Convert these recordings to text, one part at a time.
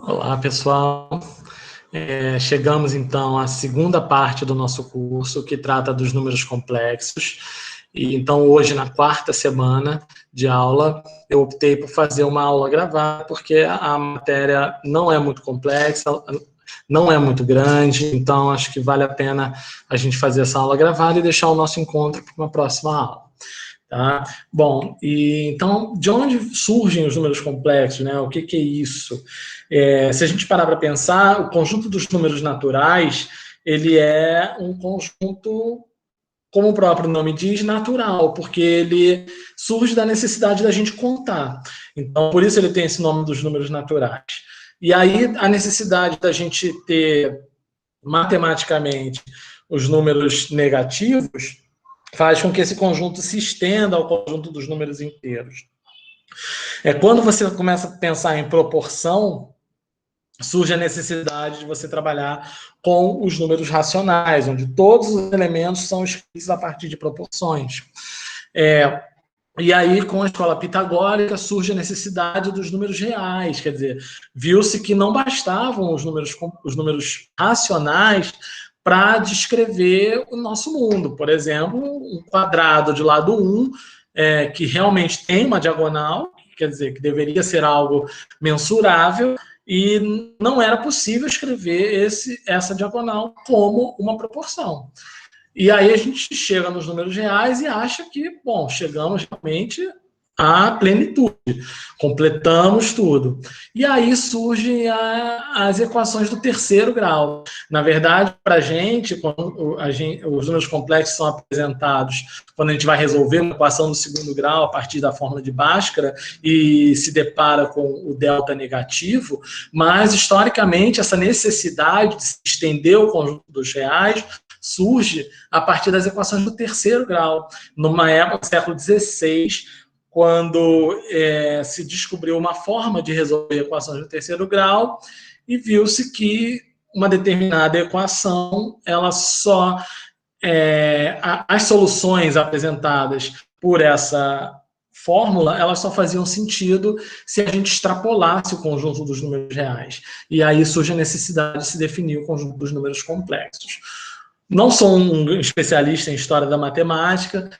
Olá, pessoal. Chegamos, então, à segunda parte do nosso curso, que trata dos números complexos. E, então, hoje, na quarta semana de aula, eu optei por fazer uma aula gravada, porque a matéria não é muito complexa, não é muito grande, então acho que vale a pena a gente fazer essa aula gravada e deixar o nosso encontro para uma próxima aula. Tá? Bom, então, de onde surgem os números complexos, né? O que é isso? Se a gente parar para pensar, o conjunto dos números naturais, ele é um conjunto, como o próprio nome diz, natural, porque ele surge da necessidade da gente contar. Então, por isso ele tem esse nome dos números naturais. E aí, a necessidade da gente ter, matematicamente, os números negativos faz com que esse conjunto se estenda ao conjunto dos números inteiros. Quando você começa a pensar em proporção, surge a necessidade de você trabalhar com os números racionais, onde todos os elementos são escritos a partir de proporções. E aí, com a escola pitagórica, surge a necessidade dos números reais, quer dizer, viu-se que não bastavam os números racionais para descrever o nosso mundo. Por exemplo, um quadrado de lado 1, que realmente tem uma diagonal, quer dizer, que deveria ser algo mensurável, e não era possível escrever essa diagonal como uma proporção. E aí a gente chega nos números reais e acha que, bom, chegamos realmente à plenitude, completamos tudo. E aí surgem as equações do terceiro grau. Na verdade, para a gente, quando os números complexos são apresentados, quando a gente vai resolver uma equação do segundo grau a partir da fórmula de Bhaskara e se depara com o delta negativo, mas historicamente essa necessidade de se estender o conjunto dos reais surge a partir das equações do terceiro grau, numa época do século XVI, quando se descobriu uma forma de resolver equações do terceiro grau e viu-se que uma determinada equação, ela só as soluções apresentadas por essa fórmula, elas só faziam sentido se a gente extrapolasse o conjunto dos números reais. E aí surge a necessidade de se definir o conjunto dos números complexos. Não sou um especialista em história da matemática,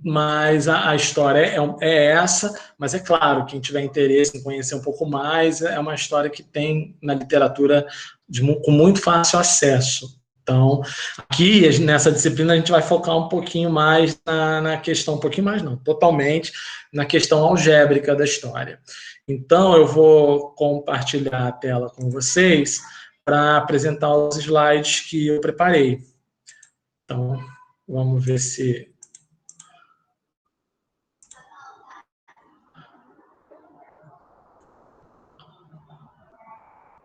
mas a história é essa, mas é claro, quem tiver interesse em conhecer um pouco mais, é uma história que tem na literatura com muito fácil acesso. Então, aqui, nessa disciplina, a gente vai focar um pouquinho mais na questão, um pouquinho mais não, totalmente, na questão algébrica da história. Então, eu vou compartilhar a tela com vocês para apresentar os slides que eu preparei. Então, vamos ver se...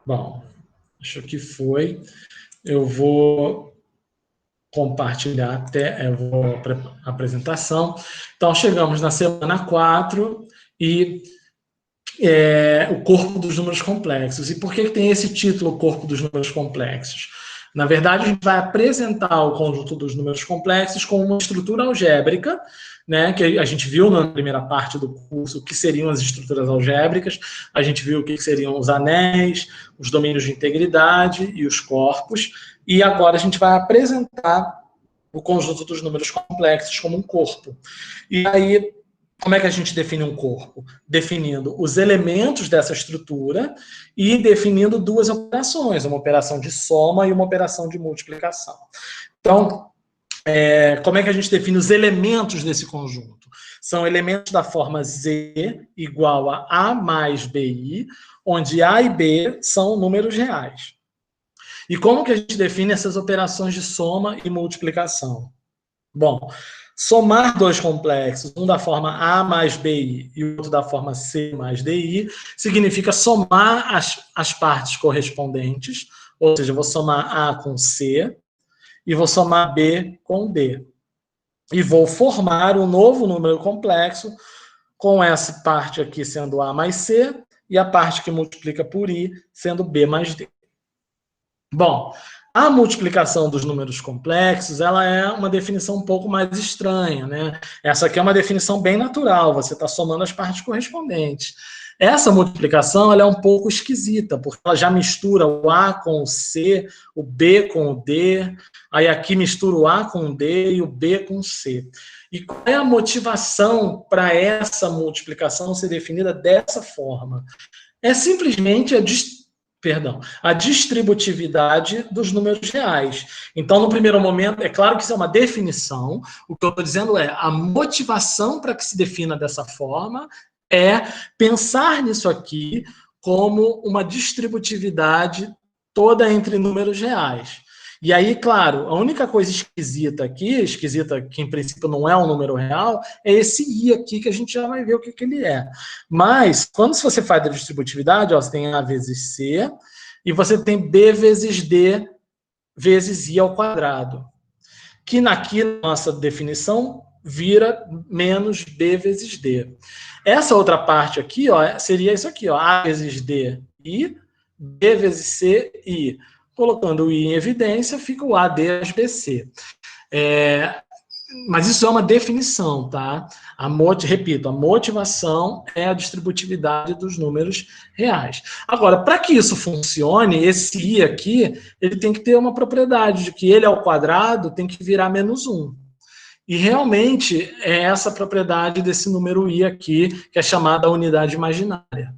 Bom, acho que foi. Eu vou compartilhar a apresentação. Então, chegamos na semana 4 e o corpo dos números complexos. E por que tem esse título, corpo dos números complexos? Na verdade, a gente vai apresentar o conjunto dos números complexos com uma estrutura algébrica, né, que a gente viu na primeira parte do curso o que seriam as estruturas algébricas, a gente viu o que seriam os anéis, os domínios de integridade e os corpos, e agora a gente vai apresentar o conjunto dos números complexos como um corpo. E aí, como é que a gente define um corpo? Definindo os elementos dessa estrutura e definindo duas operações, uma operação de soma e uma operação de multiplicação. Então, como é que a gente define os elementos desse conjunto? São elementos da forma Z igual a A mais BI, onde A e B são números reais. E como que a gente define essas operações de soma e multiplicação? Bom, somar dois complexos, um da forma A mais BI e o outro da forma C mais DI, significa somar as partes correspondentes, ou seja, eu vou somar A com C e vou somar B com D. E vou formar um novo número complexo com essa parte aqui sendo A mais C e a parte que multiplica por I sendo B mais D. Bom, a multiplicação dos números complexos, ela é uma definição um pouco mais estranha, né? Essa aqui é uma definição bem natural, você está somando as partes correspondentes. Essa multiplicação ela é um pouco esquisita, porque ela já mistura o A com o C, o B com o D, aí aqui mistura o A com o D e o B com o C. E qual é a motivação para essa multiplicação ser definida dessa forma? É simplesmente a distributividade dos números reais. Então, no primeiro momento, é claro que isso é uma definição, o que eu estou dizendo é a motivação para que se defina dessa forma é pensar nisso aqui como uma distributividade toda entre números reais. E aí, claro, a única coisa esquisita aqui, esquisita que em princípio não é um número real, é esse I aqui que a gente já vai ver o que ele é. Mas, quando você faz a distributividade, ó, você tem A vezes C, e você tem B vezes D vezes I ao quadrado. Que aqui, na nossa definição, vira menos B vezes D. Essa outra parte aqui, ó, seria isso aqui, ó, A vezes D, I, B vezes C, I. Colocando o I em evidência, fica o AD mais BC. Mas isso é uma definição, tá? Repito, a motivação é a distributividade dos números reais. Agora, para que isso funcione, esse I aqui, ele tem que ter uma propriedade de que ele ao quadrado tem que virar menos 1. E realmente é essa propriedade desse número I aqui, que é chamada unidade imaginária.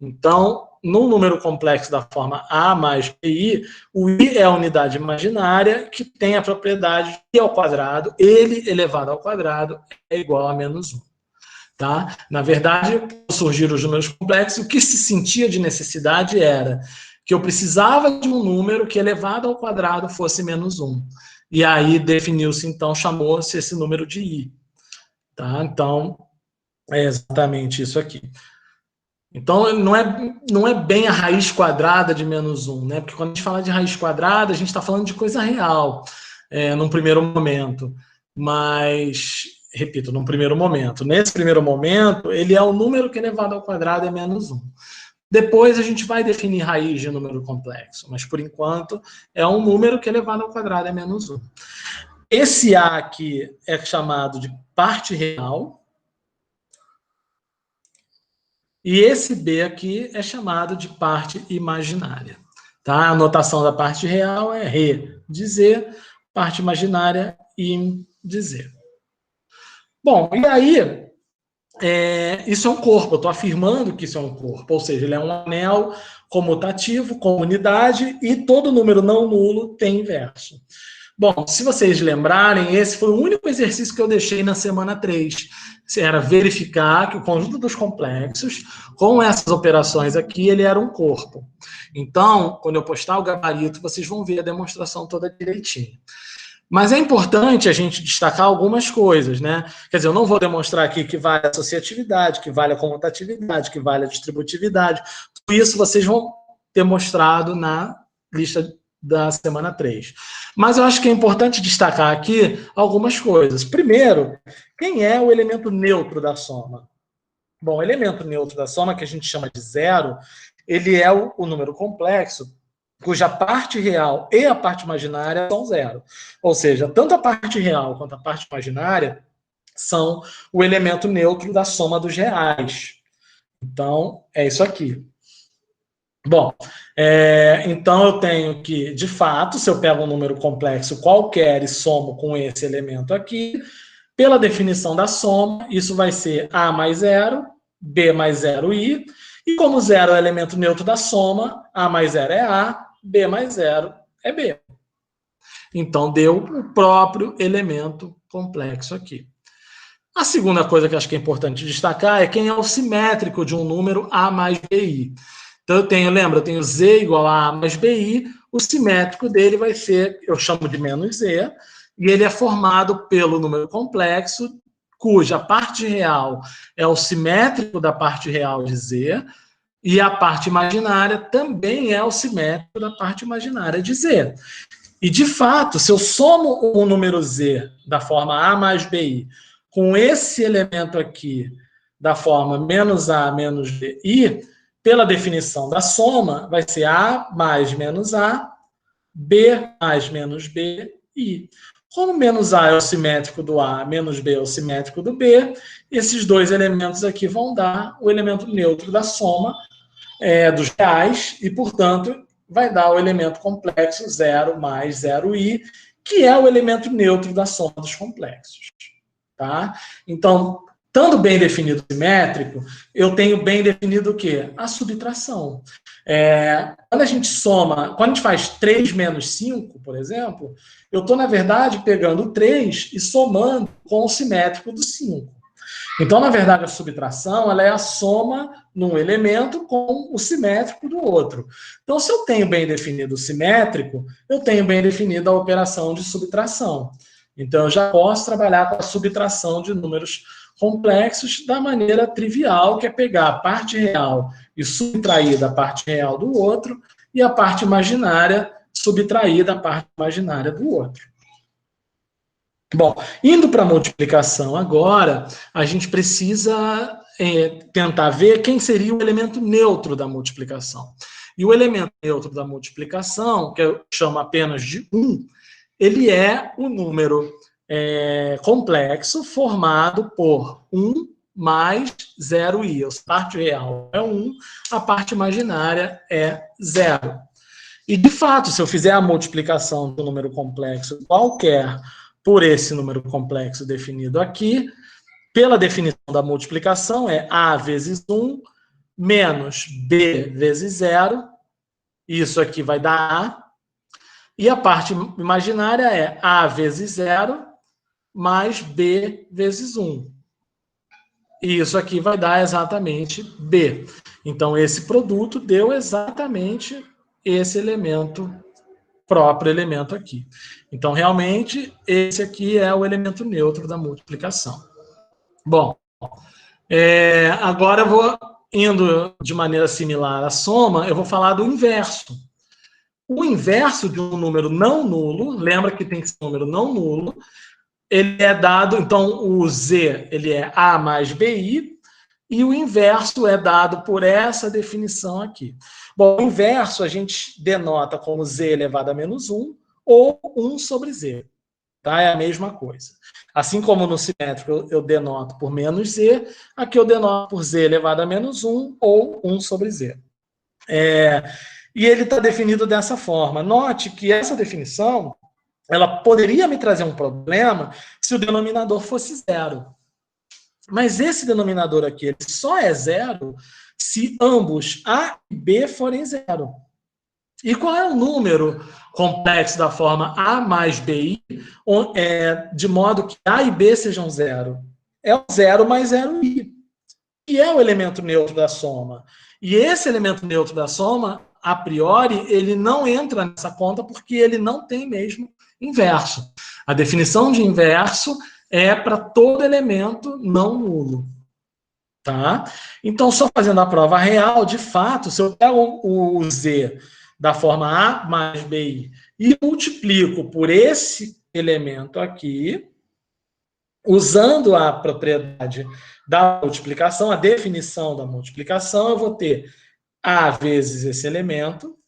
Então, no número complexo da forma A mais BI, o I é a unidade imaginária que tem a propriedade de I ao quadrado, ele elevado ao quadrado é igual a menos 1. Tá? Na verdade, quando surgiram os números complexos, o que se sentia de necessidade era que eu precisava de um número que elevado ao quadrado fosse menos 1. E aí definiu-se, então, chamou-se esse número de I. Tá? Então, é exatamente isso aqui. Então, não é bem a raiz quadrada de menos 1, né? Porque quando a gente fala de raiz quadrada, a gente está falando de coisa real, num primeiro momento. Mas, repito, num primeiro momento. Nesse primeiro momento, ele é o número que elevado ao quadrado é menos 1. Depois a gente vai definir raiz de número complexo, mas por enquanto é um número que elevado ao quadrado é menos 1. Esse A aqui é chamado de parte real, e esse B aqui é chamado de parte imaginária. Tá? A notação da parte real é re de Z, parte imaginária im de Z. Bom, e aí, isso é um corpo, eu estou afirmando que isso é um corpo, ou seja, ele é um anel comutativo, com unidade, e todo número não nulo tem inverso. Bom, se vocês lembrarem, esse foi o único exercício que eu deixei na semana 3. Era verificar que o conjunto dos complexos, com essas operações aqui, ele era um corpo. Então, quando eu postar o gabarito, vocês vão ver a demonstração toda direitinho. Mas é importante a gente destacar algumas coisas, né? Quer dizer, eu não vou demonstrar aqui que vale a associatividade, que vale a comutatividade, que vale a distributividade. Tudo isso vocês vão ter mostrado na lista da semana 3. Mas eu acho que é importante destacar aqui algumas coisas. Primeiro, quem é o elemento neutro da soma? Bom, o elemento neutro da soma, que a gente chama de zero, ele é o número complexo cuja parte real e a parte imaginária são zero. Ou seja, tanto a parte real quanto a parte imaginária são o elemento neutro da soma dos reais. Então, é isso aqui. Bom, então eu tenho que, de fato, se eu pego um número complexo qualquer e somo com esse elemento aqui, pela definição da soma, isso vai ser A mais 0, B mais 0, I, e como 0 é o elemento neutro da soma, A mais 0 é A, B mais 0 é B. Então, deu o próprio elemento complexo aqui. A segunda coisa que eu acho que é importante destacar é quem é o simétrico de um número A mais BI. Então, eu tenho Z igual a mais BI, o simétrico dele vai ser, eu chamo de menos Z, e ele é formado pelo número complexo, cuja parte real é o simétrico da parte real de Z, e a parte imaginária também é o simétrico da parte imaginária de Z. E, de fato, se eu somo o número Z da forma A mais BI com esse elemento aqui da forma menos A menos BI, pela definição da soma, vai ser A mais menos A, B mais menos B, I. Como menos A é o simétrico do A, menos B é o simétrico do B, esses dois elementos aqui vão dar o elemento neutro da soma dos reais e, portanto, vai dar o elemento complexo 0 mais 0i, que é o elemento neutro da soma dos complexos. Tá? Então, estando bem definido o simétrico, eu tenho bem definido o quê? A subtração. Quando a gente soma, quando a gente faz 3 menos 5, por exemplo, eu estou, na verdade, pegando o 3 e somando com o simétrico do 5. Então, na verdade, a subtração ela é a soma num elemento com o simétrico do outro. Então, se eu tenho bem definido o simétrico, eu tenho bem definida a operação de subtração. Então, eu já posso trabalhar com a subtração de números complexos da maneira trivial, que é pegar a parte real e subtrair da parte real do outro, e a parte imaginária subtrair da parte imaginária do outro. Bom, indo para a multiplicação agora, a gente precisa tentar ver quem seria o elemento neutro da multiplicação. E o elemento neutro da multiplicação, que eu chamo apenas de 1, ele é o número complexo formado por 1 mais 0i. A parte real é 1, a parte imaginária é 0. E, de fato, se eu fizer a multiplicação do número complexo qualquer por esse número complexo definido aqui, pela definição da multiplicação, é A vezes 1 menos B vezes 0. Isso aqui vai dar A. E a parte imaginária é A vezes 0 mais B vezes 1. E isso aqui vai dar exatamente B. Então, esse produto deu exatamente esse próprio elemento aqui. Então, realmente, esse aqui é o elemento neutro da multiplicação. Bom, agora eu vou indo de maneira similar à soma, eu vou falar do inverso. O inverso de um número não nulo, lembra que tem que ser um número não nulo, ele é dado, então o Z ele é A mais BI, e o inverso é dado por essa definição aqui. Bom, o inverso a gente denota como Z elevado a menos 1 ou 1 sobre Z. Tá? É a mesma coisa. Assim como no simétrico eu denoto por menos Z, aqui eu denoto por Z elevado a menos 1 ou 1 sobre Z. E ele está definido dessa forma. Note que essa definição ela poderia me trazer um problema se o denominador fosse 0. Mas esse denominador aqui ele só é 0 se ambos A e B forem 0. E qual é o número complexo da forma A mais BI, de modo que A e B sejam 0? É o 0 mais 0i, que é o elemento neutro da soma. E esse elemento neutro da soma, a priori, ele não entra nessa conta porque ele não tem mesmo inverso. A definição de inverso é para todo elemento não nulo. Tá? Então, só fazendo a prova real, de fato, se eu pego o Z da forma A mais BI e multiplico por esse elemento aqui, usando a propriedade da multiplicação, a definição da multiplicação, eu vou ter A vezes esse elemento,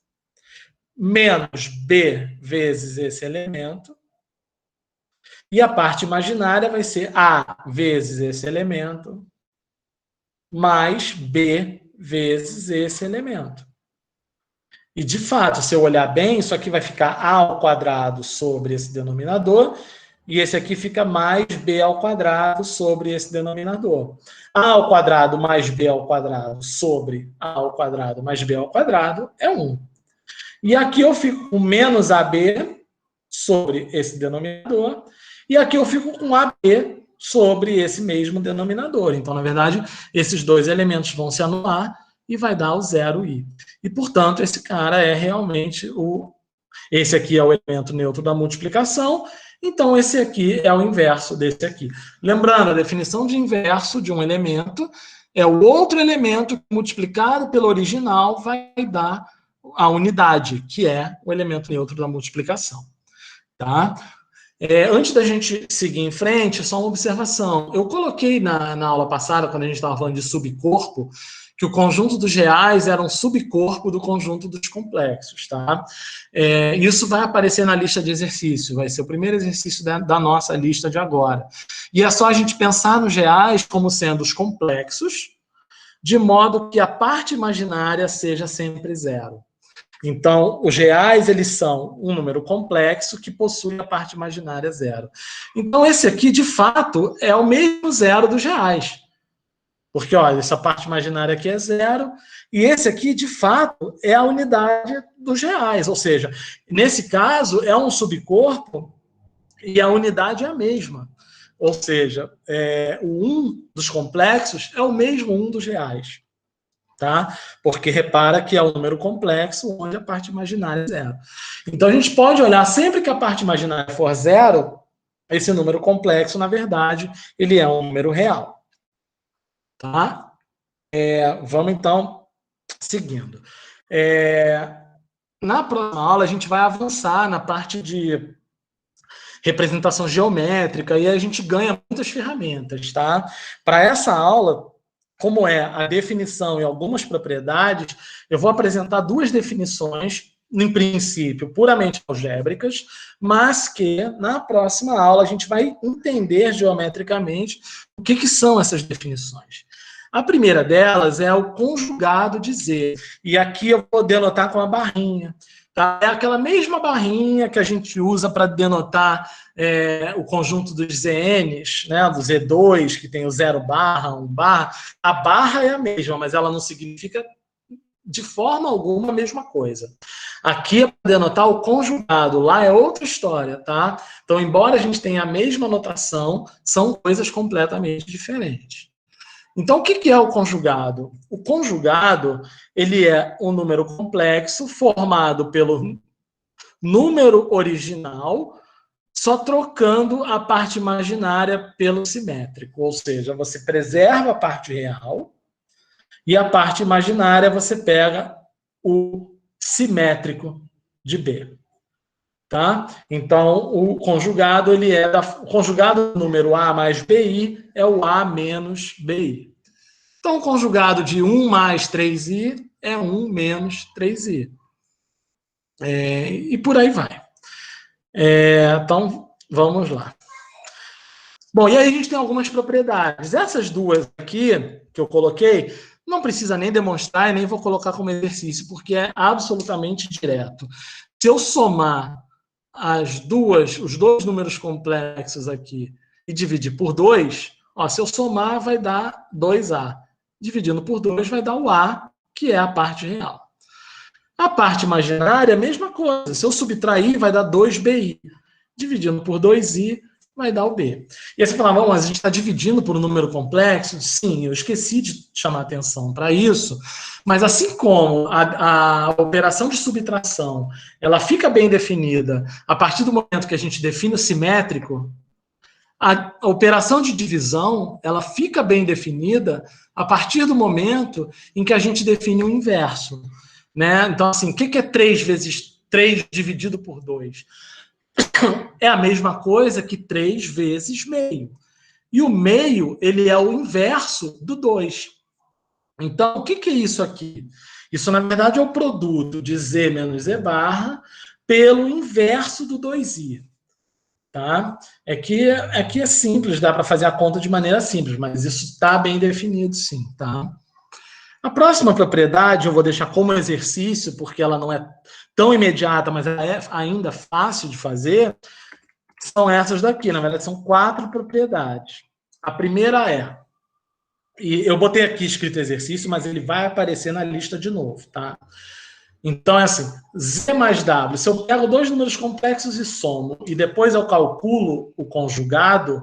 menos B vezes esse elemento, e a parte imaginária vai ser A vezes esse elemento, mais B vezes esse elemento. E, de fato, se eu olhar bem, isso aqui vai ficar A ao quadrado sobre esse denominador, e esse aqui fica mais B ao quadrado sobre esse denominador. A ao quadrado mais B ao quadrado sobre A ao quadrado mais B ao quadrado é 1. E aqui eu fico com menos AB sobre esse denominador, e aqui eu fico com AB sobre esse mesmo denominador. Então, na verdade, esses dois elementos vão se anular e vai dar o 0i. E, portanto, esse cara é realmente esse aqui é o elemento neutro da multiplicação, então esse aqui é o inverso desse aqui. Lembrando, a definição de inverso de um elemento é o outro elemento que, multiplicado pelo original, vai dar a unidade, que é o elemento neutro da multiplicação. Tá? Antes da gente seguir em frente, só uma observação. Eu coloquei na aula passada, quando a gente estava falando de subcorpo, que o conjunto dos reais era um subcorpo do conjunto dos complexos, tá? Isso vai aparecer na lista de exercícios, vai ser o primeiro exercício da nossa lista de agora. E é só a gente pensar nos reais como sendo os complexos, de modo que a parte imaginária seja sempre zero. Então, os reais, eles são um número complexo que possui a parte imaginária zero. Então, esse aqui, de fato, é o mesmo zero dos reais. Porque, olha, essa parte imaginária aqui é zero, e esse aqui, de fato, é a unidade dos reais. Ou seja, nesse caso, é um subcorpo e a unidade é a mesma. Ou seja, o 1 dos complexos é o mesmo 1 dos reais. Tá? Porque repara que é um número complexo onde a parte imaginária é zero. Então, a gente pode olhar, sempre que a parte imaginária for zero, esse número complexo, na verdade, ele é um número real. Tá? Vamos, então, seguindo. Na próxima aula, a gente vai avançar na parte de representação geométrica e a gente ganha muitas ferramentas, tá? Para essa aula, como é a definição e algumas propriedades, eu vou apresentar duas definições, em princípio, puramente algébricas, mas que, na próxima aula, a gente vai entender geometricamente o que são essas definições. A primeira delas é o conjugado de Z, e aqui eu vou denotar com a barrinha. Tá? É aquela mesma barrinha que a gente usa para denotar o conjunto dos ZNs, né, do Z2, que tem o 0 barra, 1 barra. A barra é a mesma, mas ela não significa de forma alguma a mesma coisa. Aqui é para denotar o conjugado, lá é outra história, tá? Então, embora a gente tenha a mesma notação, são coisas completamente diferentes. Então, o que é o conjugado? O conjugado, ele é um número complexo formado pelo número original, só trocando a parte imaginária pelo simétrico. Ou seja, você preserva a parte real e a parte imaginária você pega o simétrico de B. Tá? Então, o conjugado, o conjugado do número A mais BI é o A menos BI. Então, o conjugado de 1 mais 3i é 1 menos 3i. E por aí vai. Então, vamos lá. Bom, e aí a gente tem algumas propriedades. Essas duas aqui, que eu coloquei, não precisa nem demonstrar e nem vou colocar como exercício, porque é absolutamente direto. Se eu somar os dois números complexos aqui e dividir por 2, se eu somar vai dar 2A. Dividindo por 2 vai dar o A, que é a parte real. A parte imaginária, a mesma coisa. Se eu subtrair, vai dar 2BI. Dividindo por 2I, vai dar o B. E aí você fala, mas a gente está dividindo por um número complexo? Sim, eu esqueci de chamar atenção para isso. Mas assim como a operação de subtração, ela fica bem definida a partir do momento que a gente define o simétrico, a operação de divisão, ela fica bem definida a partir do momento em que a gente define o inverso. Né? Então, assim, o que é 3 vezes 3 dividido por 2? É a mesma coisa que 3 vezes meio. E o meio, ele é o inverso do 2. Então, o que é isso aqui? Isso, na verdade, é o produto de Z menos Z barra pelo inverso do 2i. Tá? Aqui é simples, dá para fazer a conta de maneira simples, mas isso está bem definido, sim. Tá? A próxima propriedade eu vou deixar como exercício, porque ela não é tão imediata, mas ela é ainda fácil de fazer, são essas daqui. Na verdade, são 4 propriedades. A primeira e eu botei aqui escrito exercício, mas ele vai aparecer na lista de novo, tá? Então, é assim, Z mais W. Se eu pego 2 números complexos e somo, e depois eu calculo o conjugado,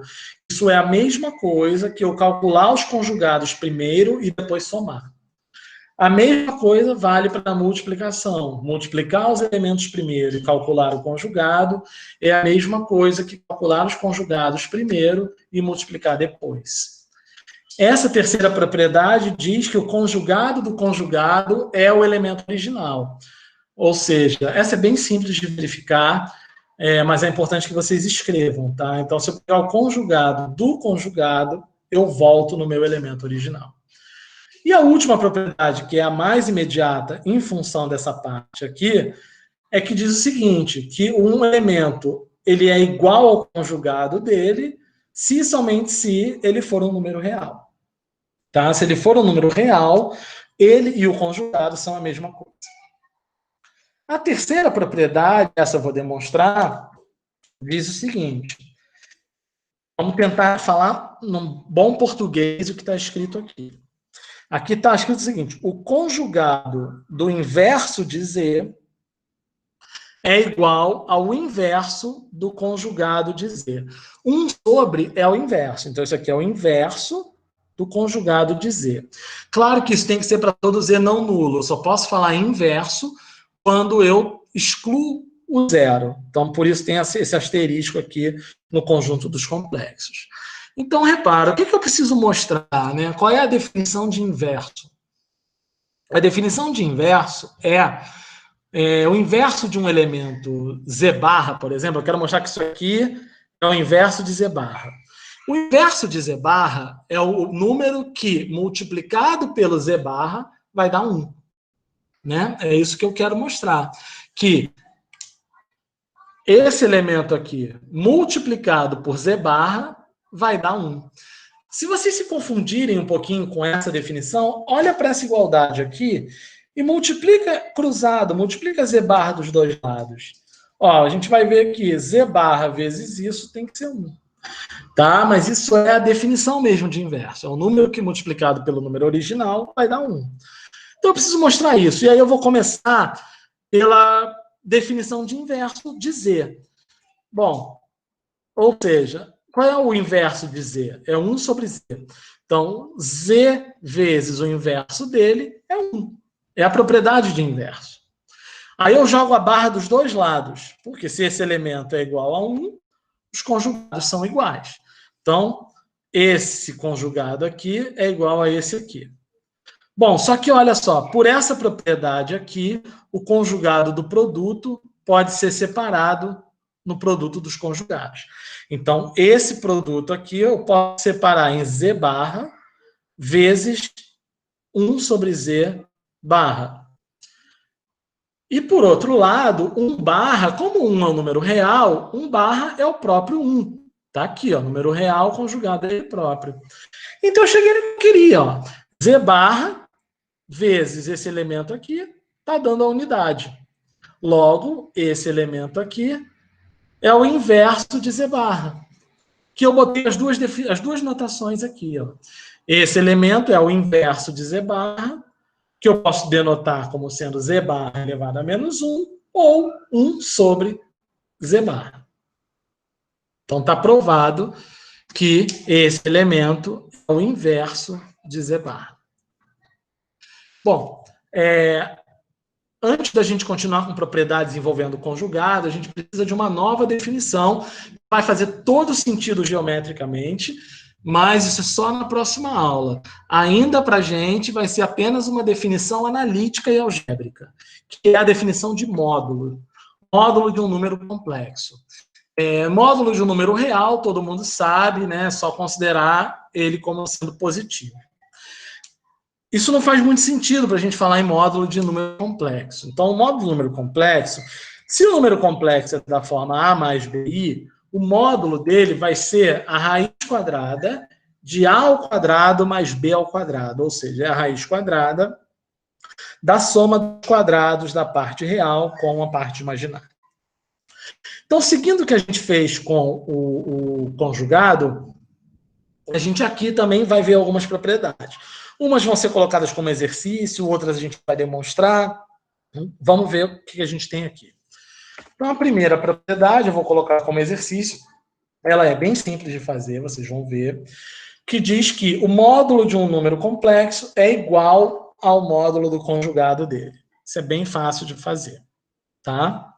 isso é a mesma coisa que eu calcular os conjugados primeiro e depois somar. A mesma coisa vale para a multiplicação. Multiplicar os elementos primeiro e calcular o conjugado é a mesma coisa que calcular os conjugados primeiro e multiplicar depois. Essa terceira propriedade diz que o conjugado do conjugado é o elemento original. Ou seja, essa é bem simples de verificar, mas é importante que vocês escrevam, tá? Então, se eu pegar o conjugado do conjugado, eu volto no meu elemento original. E a última propriedade, que é a mais imediata em função dessa parte aqui, é que diz o seguinte, que um elemento ele é igual ao conjugado dele, se e somente se ele for um número real. Tá? Se ele for um número real, ele e o conjugado são a mesma coisa. A terceira propriedade, essa eu vou demonstrar, diz o seguinte. Vamos tentar falar num bom português o que está escrito aqui. Aqui está escrito o seguinte, o conjugado do inverso de Z é igual ao inverso do conjugado de Z. 1 sobre é o inverso. Então, isso aqui é o inverso do conjugado de Z. Claro que isso tem que ser para todo Z não nulo. Eu só posso falar inverso quando eu excluo o zero. Então, por isso tem esse asterisco aqui no conjunto dos complexos. Então, repara, o que eu preciso mostrar? Né? Qual é a definição de inverso? A definição de inverso é o inverso de um elemento Z barra, por exemplo. Eu quero mostrar que isso aqui é o inverso de Z barra. O inverso de Z barra é o número que, multiplicado pelo Z barra, vai dar 1. Né? É isso que eu quero mostrar. Que esse elemento aqui, multiplicado por Z barra, vai dar 1. Se vocês se confundirem um pouquinho com essa definição, olha para essa igualdade aqui e multiplica cruzado, multiplica Z barra dos dois lados. Ó, a gente vai ver que Z barra vezes isso tem que ser 1. Tá? Mas isso é a definição mesmo de inverso. É o número que multiplicado pelo número original vai dar 1. Então eu preciso mostrar isso. E aí eu vou começar pela definição de inverso de Z. Bom, ou seja, qual é o inverso de Z? É 1 sobre Z. Então, Z vezes o inverso dele é 1. É a propriedade de inverso. Aí eu jogo a barra dos dois lados, porque se esse elemento é igual a 1, os conjugados são iguais. Então, esse conjugado aqui é igual a esse aqui. Bom, só que olha só, por essa propriedade aqui, o conjugado do produto pode ser separado no produto dos conjugados. Então, esse produto aqui eu posso separar em Z barra vezes 1 sobre Z barra. E, por outro lado, 1 barra, como 1 é um número real, 1 barra é o próprio 1. Tá aqui, ó, número real conjugado a ele próprio. Então, eu cheguei no que eu queria, ó. Z barra vezes esse elemento aqui está dando a unidade. Logo, esse elemento aqui é o inverso de Z barra, que eu botei as duas notações aqui. Ó. Esse elemento é o inverso de Z barra, que eu posso denotar como sendo Z barra elevado a menos 1, ou 1 sobre Z barra. Então, está provado que esse elemento é o inverso de Z barra. Bom, antes da gente continuar com propriedades envolvendo conjugado, a gente precisa de uma nova definição, que vai fazer todo sentido geometricamente, mas isso é só na próxima aula. Ainda para a gente vai ser apenas uma definição analítica e algébrica, que é a definição de módulo. Módulo de um número complexo. Módulo de um número real, todo mundo sabe, né? É só considerar ele como sendo positivo. Isso não faz muito sentido para a gente falar em módulo de número complexo. Então, o módulo de número complexo, se o número complexo é da forma A mais BI, o módulo dele vai ser a raiz quadrada de A ao quadrado mais B ao quadrado, ou seja, é a raiz quadrada da soma dos quadrados da parte real com a parte imaginária. Então, seguindo o que a gente fez com o conjugado, a gente aqui também vai ver algumas propriedades. Umas vão ser colocadas como exercício, outras a gente vai demonstrar. Vamos ver o que a gente tem aqui. Então, a primeira propriedade eu vou colocar como exercício. Ela é bem simples de fazer, vocês vão ver. Que diz que o módulo de um número complexo é igual ao módulo do conjugado dele. Isso é bem fácil de fazer. Tá?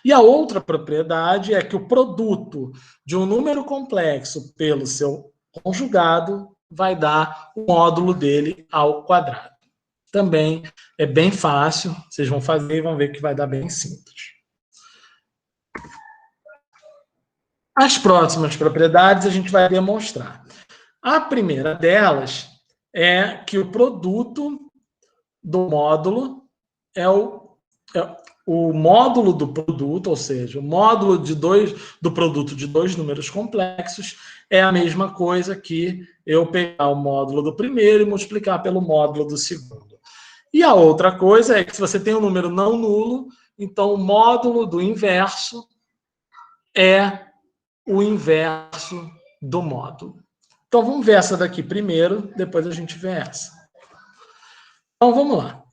E a outra propriedade é que o produto de um número complexo pelo seu conjugado vai dar o módulo dele ao quadrado. Também é bem fácil, vocês vão fazer e vão ver que vai dar bem simples. As próximas propriedades a gente vai demonstrar. A primeira delas é que o produto do módulo é o módulo do produto, ou seja, o módulo do produto de dois números complexos é a mesma coisa que eu pegar o módulo do primeiro e multiplicar pelo módulo do segundo. E a outra coisa é que se você tem um número não nulo, então o módulo do inverso é o inverso do módulo. Então vamos ver essa daqui primeiro, depois a gente vê essa. Então vamos lá.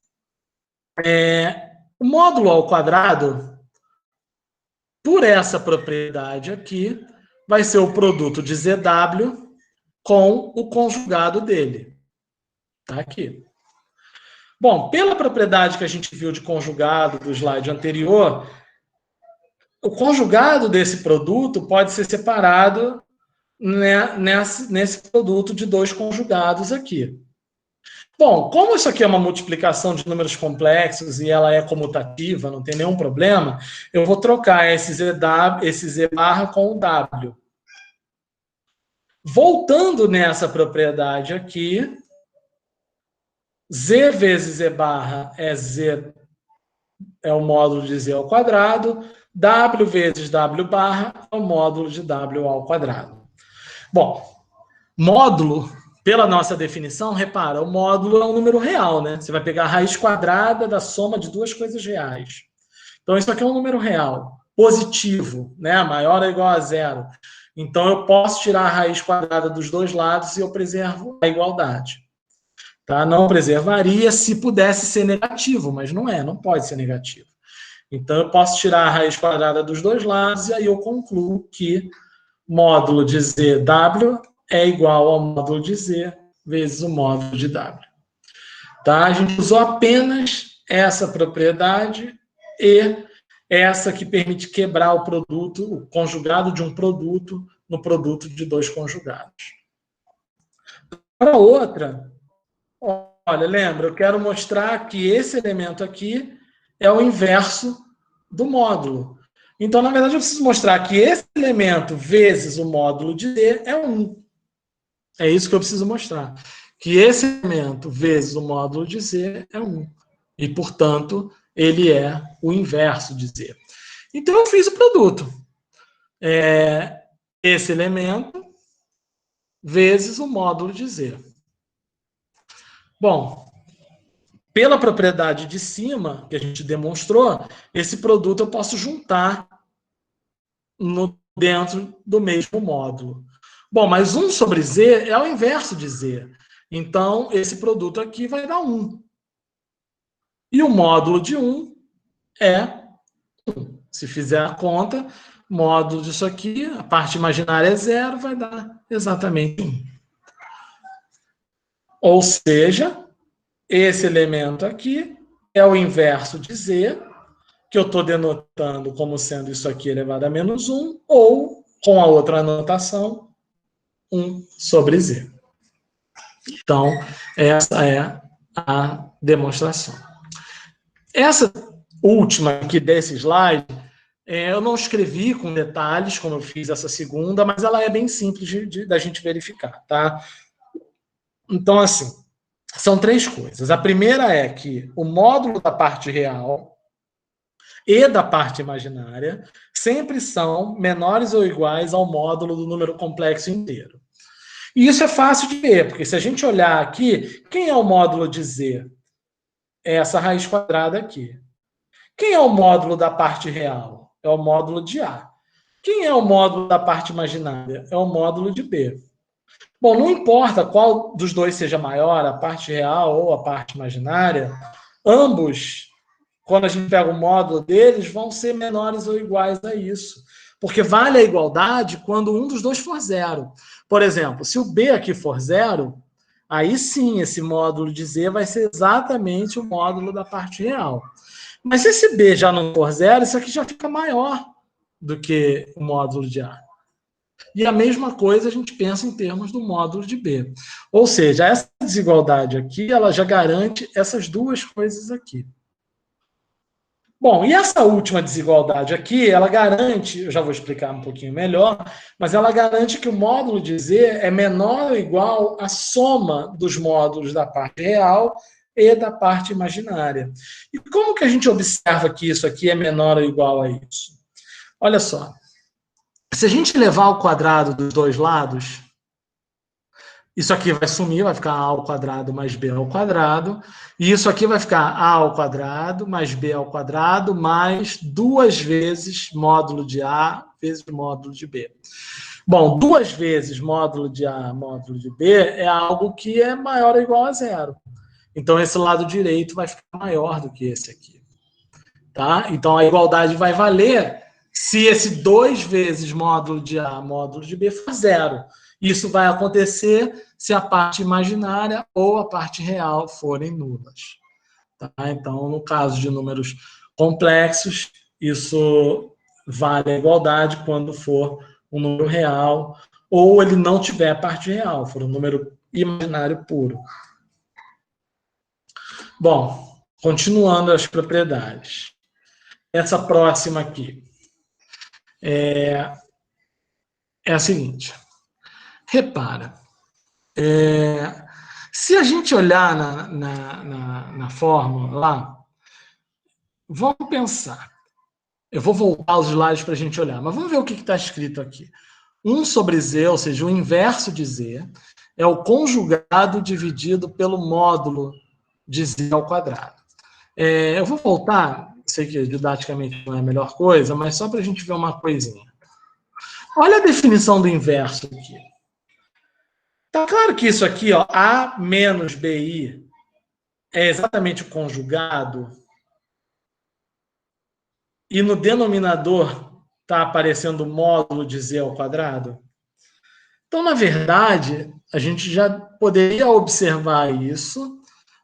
O módulo ao quadrado, por essa propriedade aqui, vai ser o produto de ZW com o conjugado dele. Tá aqui. Bom, pela propriedade que a gente viu de conjugado do slide anterior, o conjugado desse produto pode ser separado, né, nesse produto de dois conjugados aqui. Bom, como isso aqui é uma multiplicação de números complexos e ela é comutativa, não tem nenhum problema, eu vou trocar esse Z barra com o W. Voltando nessa propriedade aqui, Z vezes Z barra é o módulo de Z ao quadrado, W vezes W barra é o módulo de W ao quadrado. Bom, módulo, pela nossa definição, repara, o módulo é um número real, né? Você vai pegar a raiz quadrada da soma de duas coisas reais. Então, isso aqui é um número real, positivo, né? Maior ou igual a zero. Então, eu posso tirar a raiz quadrada dos dois lados e eu preservo a igualdade. Tá? Não preservaria se pudesse ser negativo, mas não é, não pode ser negativo. Então, eu posso tirar a raiz quadrada dos dois lados e aí eu concluo que módulo de ZW é igual ao módulo de Z vezes o módulo de W. Tá? A gente usou apenas essa propriedade e essa que permite quebrar o produto, o conjugado de um produto no produto de dois conjugados. Para outra, olha, lembra, eu quero mostrar que esse elemento aqui é o inverso do módulo. Então, na verdade, eu preciso mostrar que esse elemento vezes o módulo de Z é 1. É isso que eu preciso mostrar. Que esse elemento vezes o módulo de Z é 1. E, portanto, ele é o inverso de Z. Então, eu fiz o produto. Esse elemento vezes o módulo de Z. Bom, pela propriedade de cima, que a gente demonstrou, esse produto eu posso juntar dentro do mesmo módulo. Bom, mas 1 sobre Z é o inverso de Z. Então, esse produto aqui vai dar 1. E o módulo de 1 é 1. Se fizer a conta, módulo disso aqui, a parte imaginária é 0, vai dar exatamente 1. Ou seja, esse elemento aqui é o inverso de Z, que eu estou denotando como sendo isso aqui elevado a menos 1, ou, com a outra anotação, 1 sobre Z. Então, essa é a demonstração. Essa última aqui desse slide, eu não escrevi com detalhes, como eu fiz essa segunda, mas ela é bem simples da gente verificar, tá? Então, assim, são 3 coisas. A primeira é que o módulo da parte real e da parte imaginária sempre são menores ou iguais ao módulo do número complexo inteiro. E isso é fácil de ver, porque se a gente olhar aqui, quem é o módulo de Z? É essa raiz quadrada aqui. Quem é o módulo da parte real? É o módulo de A. Quem é o módulo da parte imaginária? É o módulo de B. Bom, não importa qual dos dois seja maior, a parte real ou a parte imaginária, ambos, quando a gente pega o módulo deles, vão ser menores ou iguais a isso. Porque vale a igualdade quando um dos dois for 0. Por exemplo, se o B aqui for 0, aí sim esse módulo de Z vai ser exatamente o módulo da parte real. Mas se esse B já não for 0, isso aqui já fica maior do que o módulo de A. E a mesma coisa a gente pensa em termos do módulo de B. Ou seja, essa desigualdade aqui, ela já garante essas duas coisas aqui. Bom, e essa última desigualdade aqui, ela garante, eu já vou explicar um pouquinho melhor, mas ela garante que o módulo de Z é menor ou igual à soma dos módulos da parte real e da parte imaginária. E como que a gente observa que isso aqui é menor ou igual a isso? Olha só, se a gente levar ao quadrado dos dois lados, isso aqui vai sumir, vai ficar a ao quadrado mais b ao quadrado, e isso aqui vai ficar a ao quadrado mais b ao quadrado mais 2 vezes módulo de a vezes módulo de b. Bom, 2 vezes módulo de a módulo de b é algo que é maior ou igual a zero. Então, esse lado direito vai ficar maior do que esse aqui. Tá? Então, a igualdade vai valer se esse 2 vezes módulo de a módulo de b for zero. Isso vai acontecer se a parte imaginária ou a parte real forem nulas. Tá? Então, no caso de números complexos, isso vale a igualdade quando for um número real ou ele não tiver a parte real, for um número imaginário puro. Bom, continuando as propriedades. Essa próxima aqui é a seguinte. Repara, se a gente olhar na fórmula lá, vamos pensar. Eu vou voltar aos slides para a gente olhar, mas vamos ver o que está escrito aqui. 1 sobre z, ou seja, o inverso de z, é o conjugado dividido pelo módulo de z ao quadrado. Eu vou voltar, sei que didaticamente não é a melhor coisa, mas só para a gente ver uma coisinha. Olha a definição do inverso aqui. Tá claro que isso aqui, ó, A menos BI, é exatamente o conjugado, e no denominador está aparecendo o módulo de z ao quadrado? Então, na verdade, a gente já poderia observar isso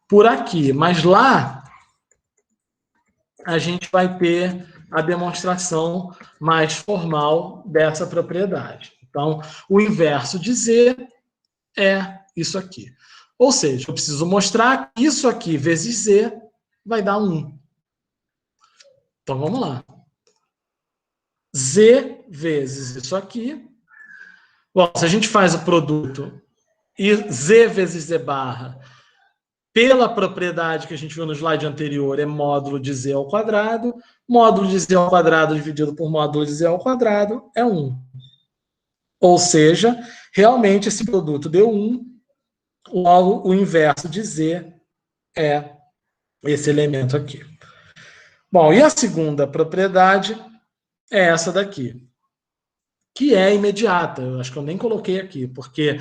por aqui, mas lá a gente vai ter a demonstração mais formal dessa propriedade. Então, o inverso de z é isso aqui. Ou seja, eu preciso mostrar que isso aqui vezes z vai dar 1. Então, vamos lá. Z vezes isso aqui. Bom, se a gente faz o produto e z vezes z barra, pela propriedade que a gente viu no slide anterior, é módulo de z ao quadrado. Módulo de z ao quadrado dividido por módulo de z ao quadrado é 1. Ou seja, realmente esse produto deu 1. Logo, o inverso de z é esse elemento aqui. Bom, e a segunda propriedade é essa daqui, que é imediata. Eu acho que eu nem coloquei aqui, porque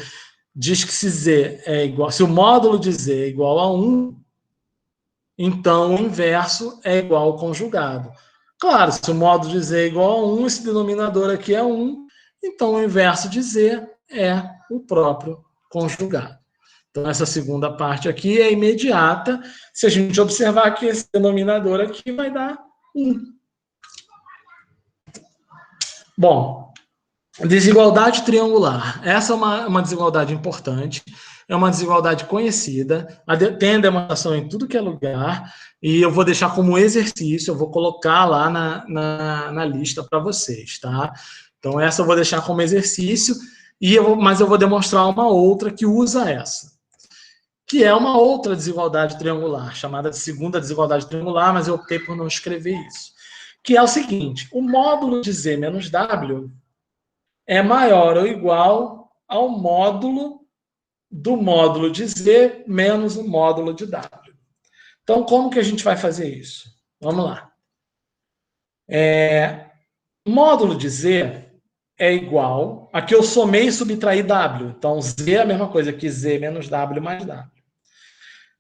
diz que se z é igual, se o módulo de z é igual a 1, então o inverso é igual ao conjugado. Claro, se o módulo de z é igual a 1, esse denominador aqui é 1, então o inverso de z é o próprio conjugado. Então, essa segunda parte aqui é imediata. Se a gente observar que esse denominador aqui vai dar 1. Bom, desigualdade triangular. Essa é uma desigualdade importante, é uma desigualdade conhecida, tem a demonstração em tudo que é lugar, e eu vou deixar como exercício, eu vou colocar lá na lista para vocês, tá? Então, essa eu vou deixar como exercício, mas eu vou demonstrar uma outra que usa essa, que é uma outra desigualdade triangular, chamada de segunda desigualdade triangular, mas eu optei por não escrever isso. Que é o seguinte, o módulo de z menos w é maior ou igual ao módulo do módulo de z menos o módulo de w. Então, como que a gente vai fazer isso? Vamos lá. Módulo de z é igual a que eu somei e subtraí w. Então, z é a mesma coisa que z menos w mais w.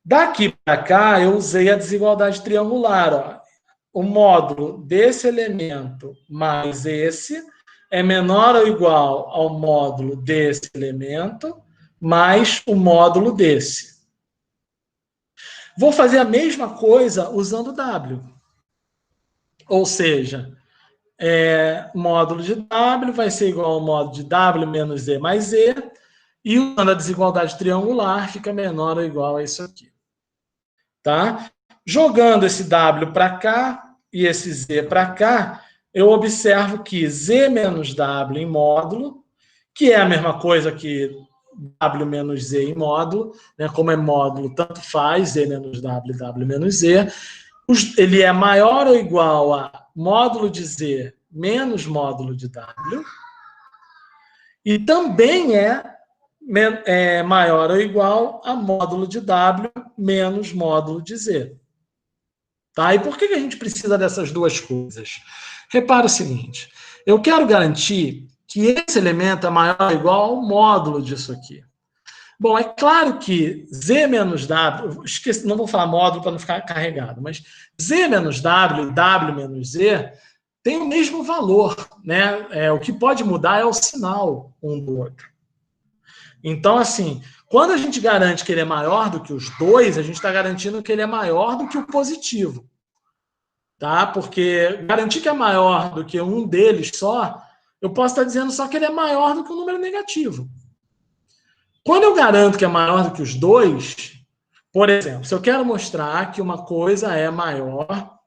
Daqui para cá, eu usei a desigualdade triangular. Ó. O módulo desse elemento mais esse é menor ou igual ao módulo desse elemento mais o módulo desse. Vou fazer a mesma coisa usando W. Ou seja, módulo de W vai ser igual ao módulo de W menos Z mais Z, e usando a desigualdade triangular fica menor ou igual a isso aqui. Tá? Jogando esse W para cá, e esse Z para cá, eu observo que Z menos W em módulo, que é a mesma coisa que W menos Z em módulo, né? Como é módulo, tanto faz, Z menos W, W menos Z. Ele é maior ou igual a módulo de Z menos módulo de W. E também é maior ou igual a módulo de W menos módulo de Z. Tá? E por que a gente precisa dessas duas coisas? Repara o seguinte, eu quero garantir que esse elemento é maior ou igual ao módulo disso aqui. Bom, é claro que Z menos W, esqueci, não vou falar módulo para não ficar carregado, mas Z menos W e W menos Z tem o mesmo valor, né? O que pode mudar é o sinal um do outro. Então, assim, quando a gente garante que ele é maior do que os dois, a gente está garantindo que ele é maior do que o positivo. Tá? Porque garantir que é maior do que um deles só, eu posso estar dizendo só que ele é maior do que um número negativo. Quando eu garanto que é maior do que os dois, por exemplo, se eu quero mostrar que uma coisa é maior,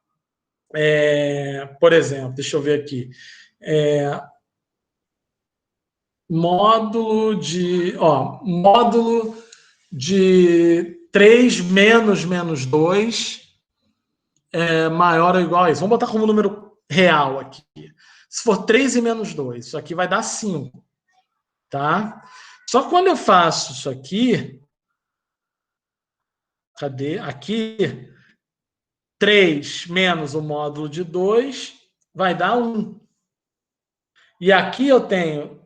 por exemplo, deixa eu ver aqui, módulo de 3 menos 2 é maior ou igual a isso. Vamos botar como número real aqui. Se for 3 e menos 2, isso aqui vai dar 5. Tá? Só que quando eu faço isso aqui, cadê? Aqui, 3 menos o módulo de 2 vai dar 1. E aqui eu tenho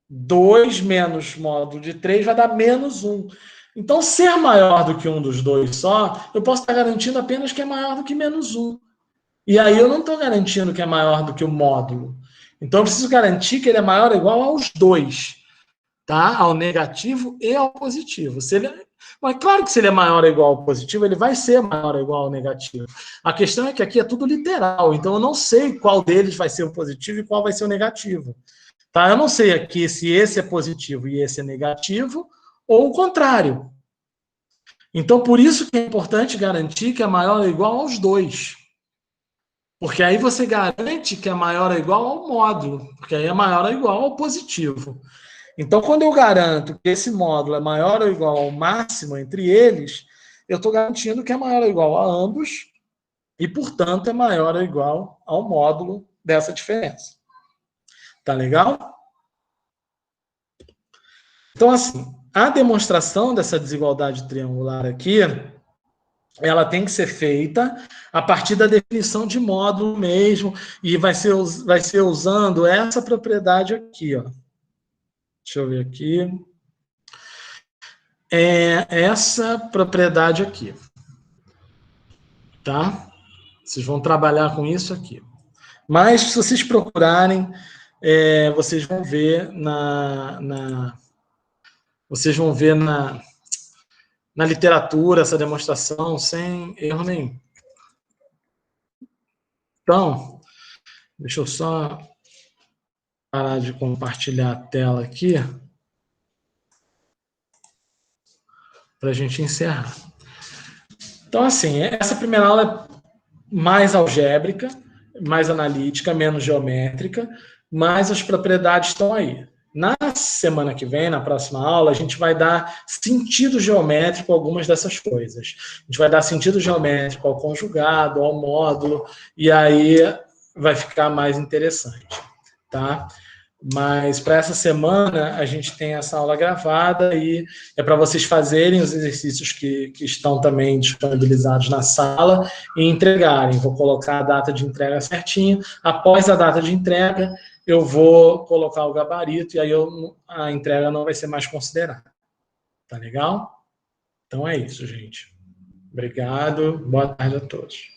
2 menos módulo de 3 vai dar menos 1. Então, ser maior do que um dos dois só, eu posso estar garantindo apenas que é maior do que menos 1. E aí eu não estou garantindo que é maior do que o módulo. Então, eu preciso garantir que ele é maior ou igual aos dois. Tá? Ao negativo e ao positivo. Mas claro que se ele é maior ou igual ao positivo, ele vai ser maior ou igual ao negativo. A questão é que aqui é tudo literal, então eu não sei qual deles vai ser o positivo e qual vai ser o negativo. Tá? Eu não sei aqui se esse é positivo e esse é negativo, ou o contrário. Então, por isso que é importante garantir que é maior ou igual aos dois. Porque aí você garante que é maior ou igual ao módulo, porque aí é maior ou igual ao positivo. Então, quando eu garanto que esse módulo é maior ou igual ao máximo entre eles, eu estou garantindo que é maior ou igual a ambos e, portanto, é maior ou igual ao módulo dessa diferença. Tá legal? Então, assim, a demonstração dessa desigualdade triangular aqui, ela tem que ser feita a partir da definição de módulo mesmo, e vai ser usando essa propriedade aqui, ó. Deixa eu ver aqui. É essa propriedade aqui. Tá? Vocês vão trabalhar com isso aqui. Mas, se vocês procurarem, vocês vão ver vocês vão ver na literatura essa demonstração sem erro nenhum. Então, deixa eu só parar de compartilhar a tela aqui para a gente encerrar. Então, assim, essa primeira aula é mais algébrica, mais analítica, menos geométrica, mas as propriedades estão aí. Na semana que vem, na próxima aula, a gente vai dar sentido geométrico a algumas dessas coisas. A gente vai dar sentido geométrico ao conjugado, ao módulo, e aí vai ficar mais interessante, tá? Mas para essa semana a gente tem essa aula gravada e é para vocês fazerem os exercícios que estão também disponibilizados na sala e entregarem. Vou colocar a data de entrega certinho. Após a data de entrega, eu vou colocar o gabarito e aí a entrega não vai ser mais considerada. Tá legal? Então é isso, gente. Obrigado. Boa tarde a todos.